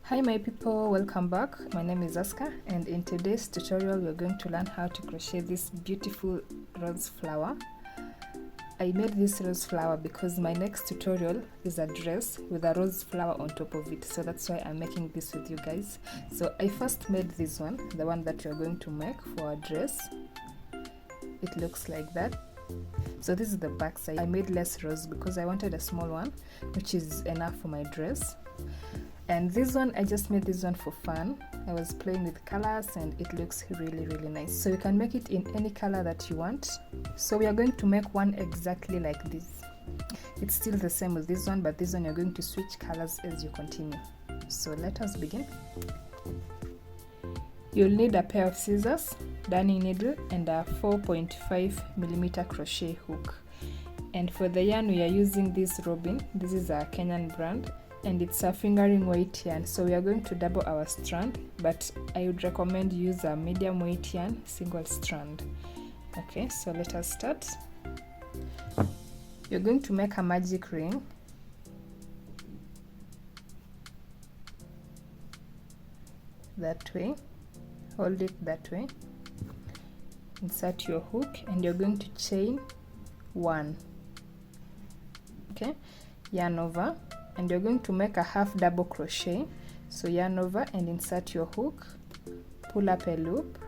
Hi my people, welcome back. My name is Ascar, and in today's tutorial we're going to learn how to crochet this beautiful rose flower. I made this rose flower because my next tutorial is a dress with a rose flower on top of it, so that's why I'm making this with you guys. So I first made this one, the one that we're going to make for a dress. It looks like that. So this is the back side. I made less rose because I wanted a small one, which is enough for my dress. And this one, I just made this one for fun. I was playing with colors and it looks really nice. So you can make it in any color that you want. So we are going to make one exactly like this. It's still the same with this one, but this one you're going to switch colors as you continue. So let us begin. You'll need a pair of scissors, darning needle, and a 4.5mm crochet hook. And for the yarn we are using this robin. This is a Kenyan brand, and it's a fingering weight yarn, so we are going to double our strand, but I would recommend use a medium weight yarn, single strand. Okay, so let us start. You're going to make a magic ring. That way, hold it that way, insert your hook, and you're going to chain 1. Okay, yarn over, and you're going to make a half double crochet. So yarn over and insert your hook, pull up a loop.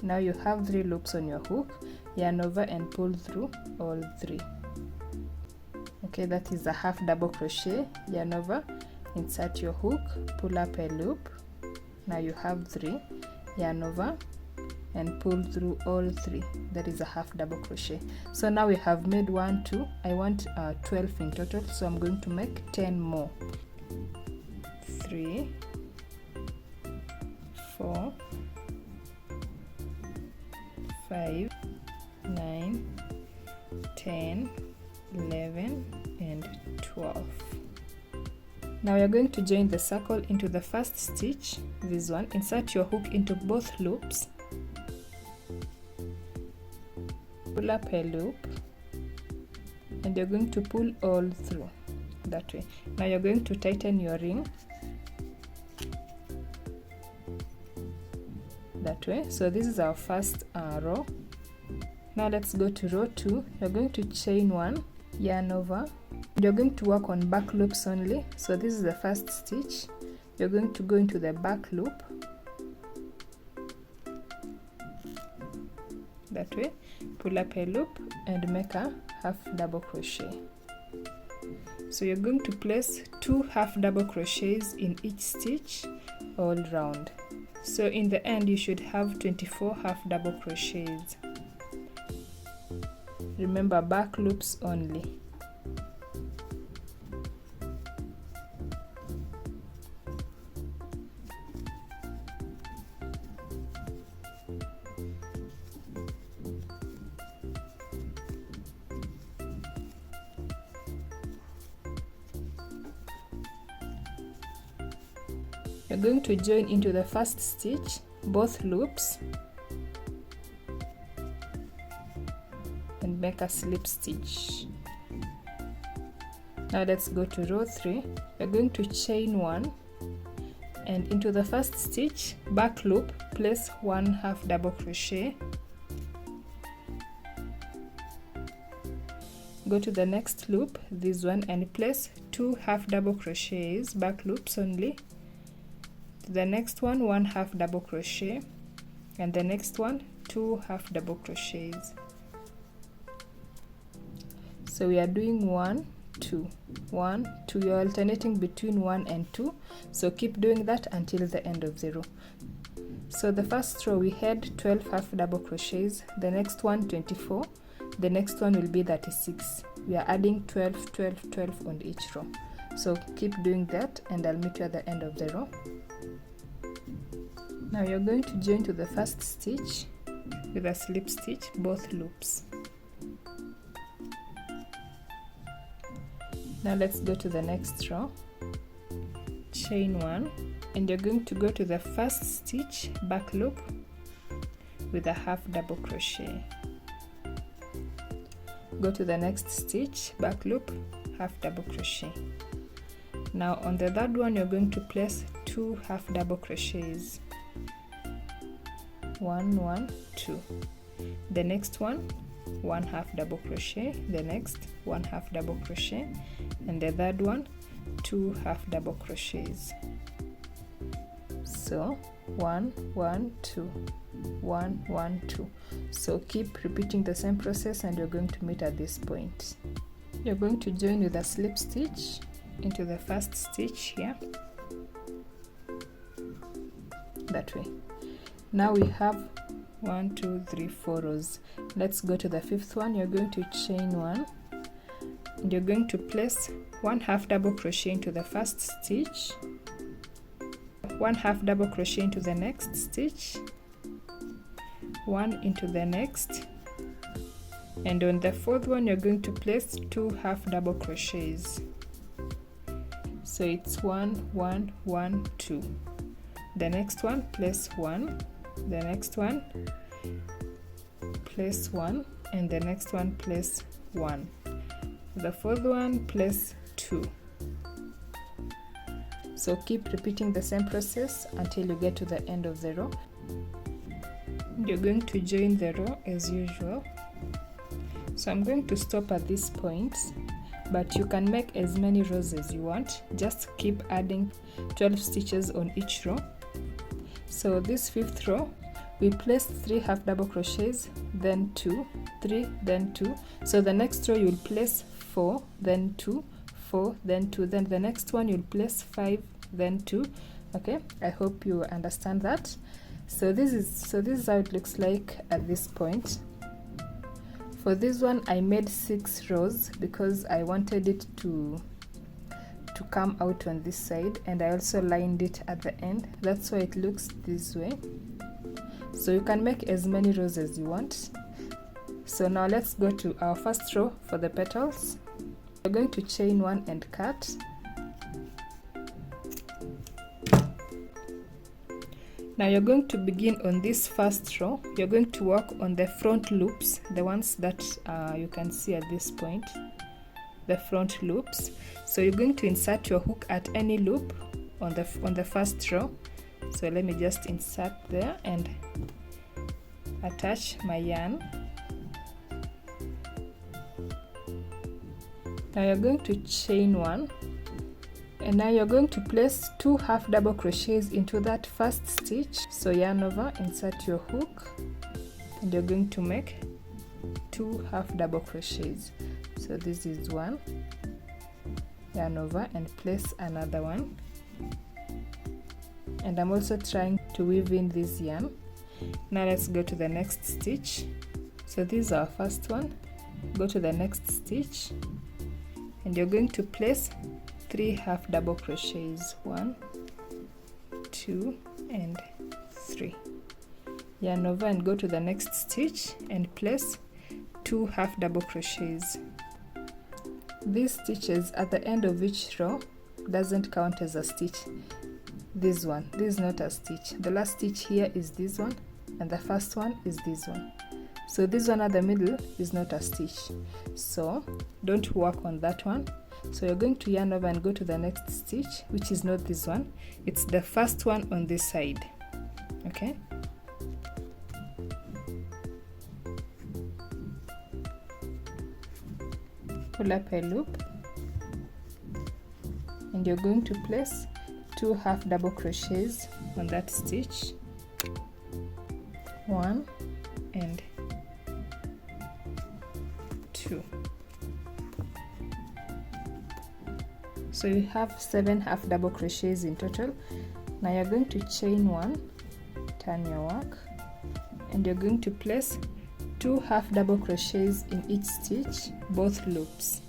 Now you have 3 loops on your hook, yarn over and pull through all 3. Okay, that is a half double crochet, yarn over, insert your hook, pull up a loop. Now you have 3, yarn over and pull through all 3. That is a half double crochet. So now we have made 1, 2. I want 12 in total, so I'm going to make 10 more. 3, 4, 5, 9, 10, 11, and 12. Now you're going to join the circle into the first stitch, this one. Insert your hook into both loops, pull up a loop, and you're going to pull all through that way. Now you're going to tighten your ring that way. So this is our first row. Now let's go to row 2. You're going to chain 1, yarn over, and you're going to work on back loops only. So this is the first stitch. You're going to go into the back loop that way, pull up a loop and make a half double crochet. So you're going to place 2 half double crochets in each stitch all round. So in the end you should have 24 half double crochets. Remember, back loops only. You're going to join into the first stitch, both loops, and make a slip stitch. Now let's go to row 3. You're going to chain 1, and into the first stitch, back loop, place 1 half double crochet. Go to the next loop, this one, and place 2 half double crochets, back loops only. The next one, 1 half double crochet, and the next one, 2 half double crochets. So we are doing 1, 2, 1, 2. You're alternating between 1 and 2, so keep doing that until the end of the row. So the first row we had 12 half double crochets, the next one 24, the next one will be 36. We are adding 12, 12, 12 on each row. So keep doing that, and I'll meet you at the end of the row. Now you're going to join to the first stitch with a slip stitch, both loops. Now let's go to the next row, chain 1, and you're going to go to the first stitch, back loop, with a half double crochet. Go to the next stitch, back loop, half double crochet. Now on the third one you're going to place 2 half double crochets, 1 1 2. The next one, 1 half double crochet, the next 1 half double crochet, and the third one 2 half double crochets. So 1 1 2 1 1 2. So keep repeating the same process and you're going to meet at this point. You're going to join with a slip stitch into the first stitch here, that way. Now we have 1 2 3 4 rows. Let's go to the fifth one. You're going to chain 1 and you're going to place 1 half double crochet into the first stitch, 1 half double crochet into the next stitch, 1 into the next, and on the fourth one you're going to place 2 half double crochets. So it's 1 1 1 2. The next one, place 1, the next one, place 1, and the next one, place 1. The fourth one, place 2. So keep repeating the same process until you get to the end of the row. You're going to join the row as usual. So I'm going to stop at this point, but you can make as many rows as you want. Just keep adding 12 stitches on each row. So this fifth row, we placed 3 half double crochets, then 2, 3, then 2. So the next row you'll place 4, then 2, 4, then 2. Then the next one you'll place 5, then 2. Okay, I hope you understand that. So this is how it looks like at this point. For this one I made 6 rows because I wanted it to come out on this side, and I also lined it at the end. That's why it looks this way. So you can make as many rows as you want. So now let's go to our first row for the petals. We're going to chain 1 and cut. Now you're going to begin on this first row. You're going to work on the front loops, the ones that you can see at this point, the front loops. So you're going to insert your hook at any loop on the first row. So let me just insert there and attach my yarn. Now you're going to chain 1, and now you're going to place 2 half double crochets into that first stitch. So yarn over, insert your hook, and you're going to make 2 half double crochets. So this is 1, yarn over and place another one, and I'm also trying to weave in this yarn. Now let's go to the next stitch. So this is our first one. Go to the next stitch and you're going to place 3 half double crochets, 1 2 and 3. Yarn over and go to the next stitch and place 2 half double crochets. These stitches at the end of each row doesn't count as a stitch. This one, this is not a stitch. The last stitch here is this one, and the first one is this one. So this one at the middle is not a stitch, so don't work on that one. So you're going to yarn over and go to the next stitch, which is not this one, it's the first one on this side. Okay, pull up a loop and you're going to place 2 half double crochets on that stitch, 1 and 2. So you have 7 half double crochets in total. Now you're going to chain 1, turn your work, and you're going to place 2 half double crochets in each stitch, both loops.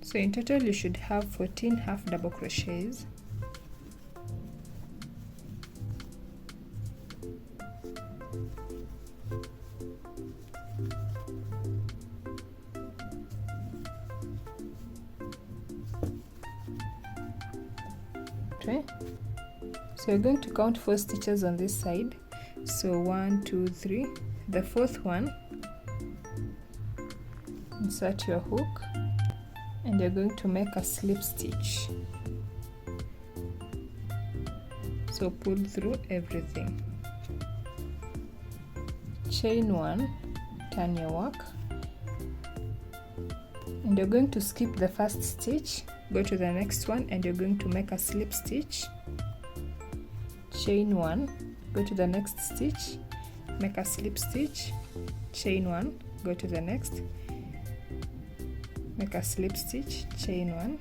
So in total you should have 14 half double crochets. Okay. So you're going to count 4 stitches on this side. So 1, 2, 3. The 4th one, insert your hook and you're going to make a slip stitch. So pull through everything. Chain 1, turn your work, and you're going to skip the first stitch, go to the next one, and you're going to make a slip stitch. Chain 1, go to the next stitch, make a slip stitch, chain 1, go to the next, make a slip stitch, chain 1,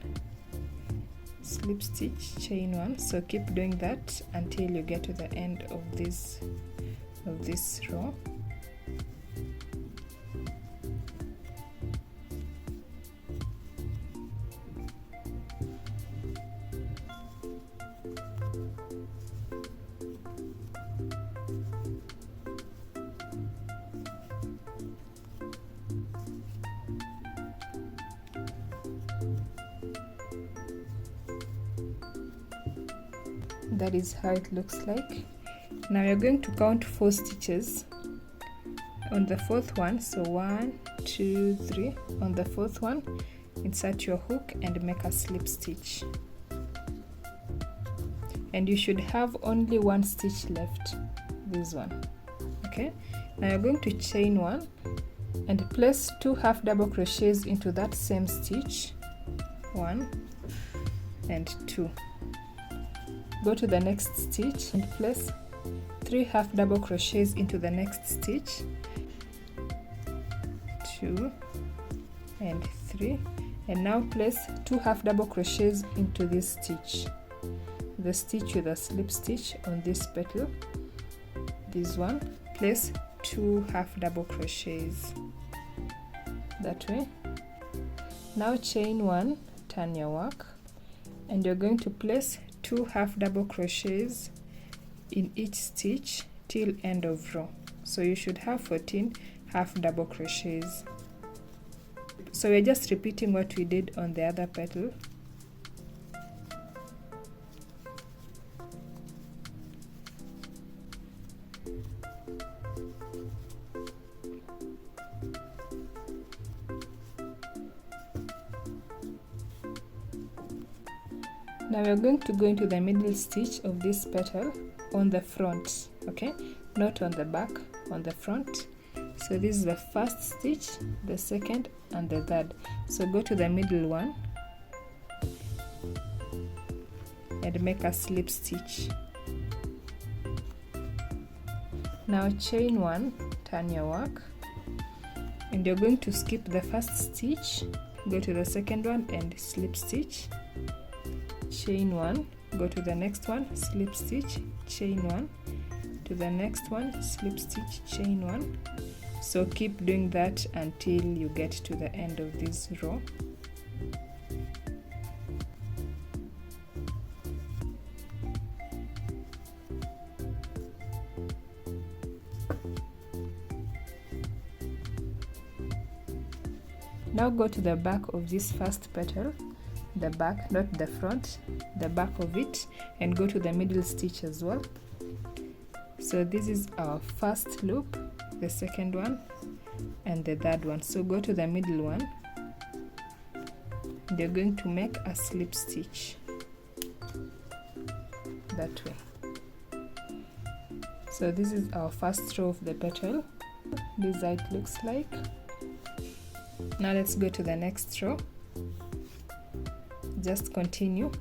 slip stitch, chain 1. So keep doing that until you get to the end of this row. That is how it looks like. Now you're going to count 4 stitches on the 4th one. So 1, 2, 3. On the 4th one, insert your hook and make a slip stitch. And you should have only 1 stitch left, this one. Okay, now you're going to chain 1 and place 2 half double crochets into that same stitch, 1 and 2. Go to the next stitch and place 3 half double crochets into the next stitch, 2 and 3, and now place 2 half double crochets into this stitch, the stitch with a slip stitch on this petal, this one. Place 2 half double crochets that way. Now chain 1, turn your work, and you're going to place 2 half double crochets in each stitch till end of row. So you should have 14 half double crochets. So we're just repeating what we did on the other petal. Now we're going to go into the middle stitch of this petal on the front, okay, not on the back, on the front. So this is the first stitch, the second and the third. So go to the middle one and make a slip stitch. Now chain 1, turn your work, and you're going to skip the first stitch, go to the second one and slip stitch, chain 1, go to the next one, slip stitch, chain 1, to the next one, slip stitch, chain 1. So keep doing that until you get to the end of this row. Now go to the back of this first petal, the back, not the front, the back of it, and go to the middle stitch as well. So this is our first loop, the second one and the third one. So go to the middle one and you're going to make a slip stitch that way. So this is our first row of the petal. This is how it looks like. Now let's go to the next row. Just continue,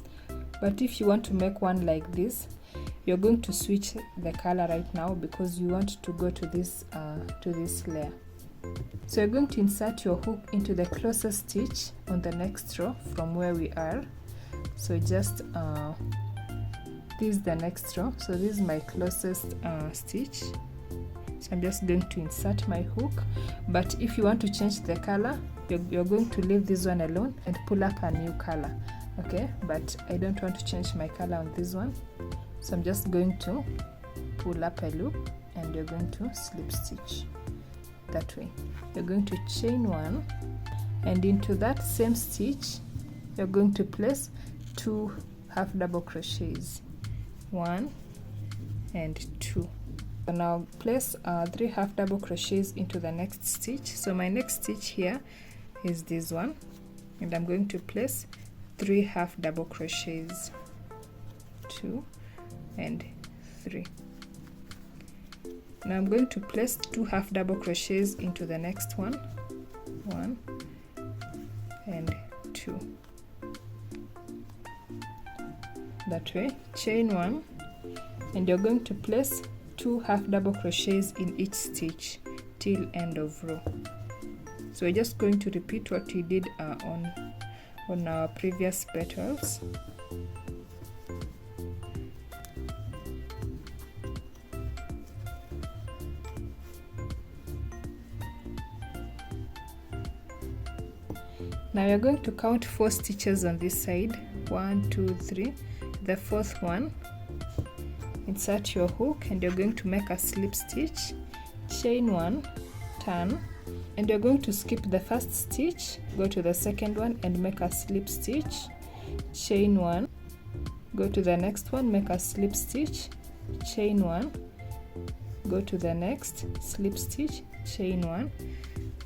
but if you want to make one like this, you're going to switch the color right now because you want to go to this layer. So you're going to insert your hook into the closest stitch on the next row from where we are. So just this is the next row, so this is my closest stitch. So I'm just going to insert my hook, but if you want to change the color, you're going to leave this one alone and pull up a new color, okay? But I don't want to change my color on this one, so I'm just going to pull up a loop and you're going to slip stitch that way. You're going to chain 1, and into that same stitch you're going to place 2 half double crochets, 1 and 2. So now place 3 half double crochets into the next stitch. So my next stitch here is this one, and I'm going to place 3 half double crochets, 2 and 3. Now I'm going to place 2 half double crochets into the next one, 1 and 2. That way, chain 1, and you're going to place 2 half double crochets in each stitch till end of row. So we're just going to repeat what we did on our previous petals. Now you're going to count 4 stitches on this side, 1, 2, 3. The fourth one, insert your hook, and you're going to make a slip stitch, chain 1, turn, and you're going to skip the first stitch, go to the second one and make a slip stitch, chain 1, go to the next one, make a slip stitch, chain 1, go to the next, slip stitch, chain 1,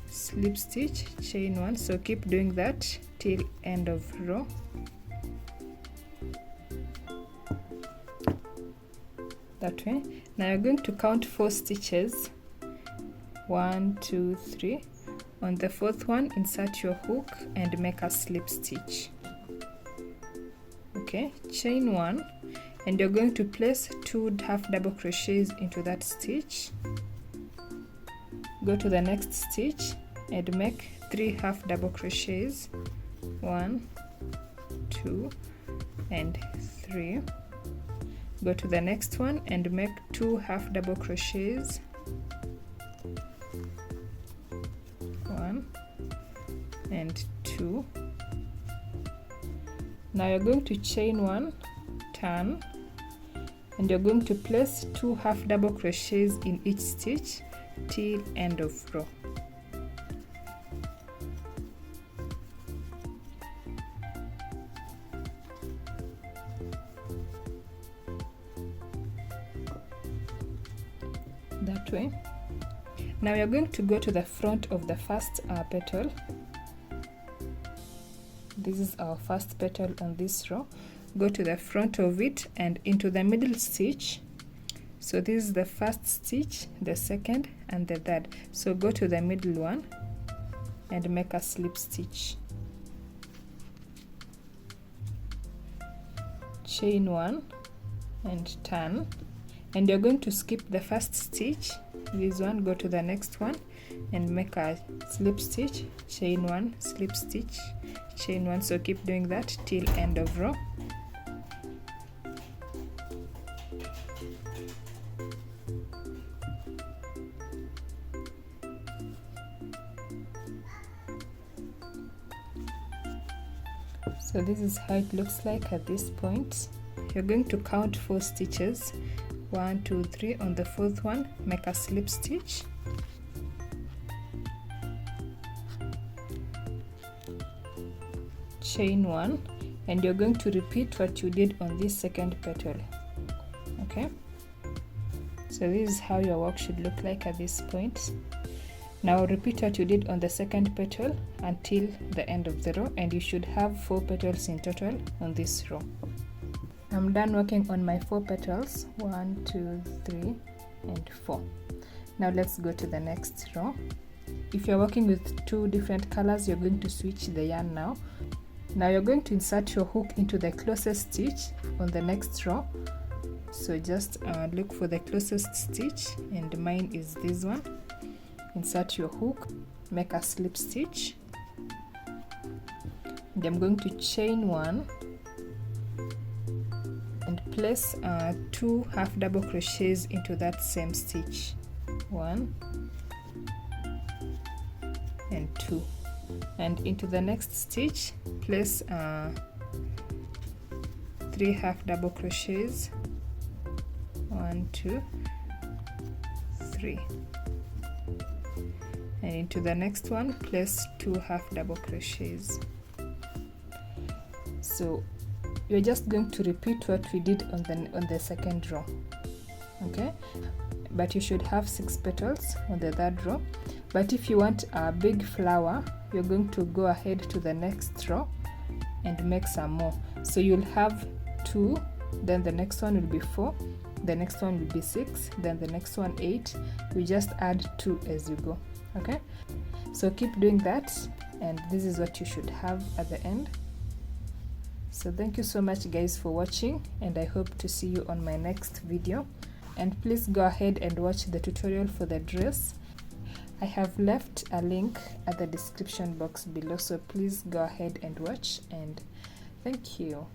slip stitch, chain 1. So keep doing that till end of row. That way. Now you're going to count 4 stitches, 1, 2, 3. On the fourth one, insert your hook and make a slip stitch. Okay, chain 1, and you're going to place 2 half double crochets into that stitch. Go to the next stitch and make 3 half double crochets, 1, 2 and 3. Go to the next one and make 2 half double crochets, 1 and 2. Now you're going to chain 1, turn, and you're going to place 2 half double crochets in each stitch till end of row. That way. Now you're going to go to the front of the first petal. This is our first petal on this row. Go to the front of it and into the middle stitch. So this is the first stitch, the second and the third. So go to the middle one and make a slip stitch, chain 1 and turn, and you're going to skip the first stitch, this one, go to the next one and make a slip stitch, chain 1, slip stitch, chain 1. So keep doing that till end of row. So this is how it looks like at this point. You're going to count 4 stitches, 1, 2, 3. On the fourth one, make a slip stitch, chain 1, and you're going to repeat what you did on this second petal. Okay, so this is how your work should look like at this point. Now repeat what you did on the second petal until the end of the row, and you should have 4 petals in total on this row. I'm done working on my 4 petals, 1, 2, 3 and 4. Now let's go to the next row. If you're working with 2 different colors, you're going to switch the yarn now. Now you're going to insert your hook into the closest stitch on the next row. So just look for the closest stitch, and mine is this one. Insert your hook, make a slip stitch, and I'm going to chain 1 and place 2 half double crochets into that same stitch, 1 and 2, and into the next stitch place 3 half double crochets, 1, 2, 3, and into the next one place 2 half double crochets. So you're just going to repeat what we did on the second row. Okay, but you should have 6 petals on the third row. But if you want a big flower, you're going to go ahead to the next row and make some more. So you'll have 2, then the next one will be 4, the next one will be 6, then the next one 8. We just add 2 as you go. Okay, so keep doing that, and this is what you should have at the end. So thank you so much guys for watching, and I hope to see you on my next video. And please go ahead and watch the tutorial for the dress. I have left a link at the description box below, so please go ahead and watch, and thank you.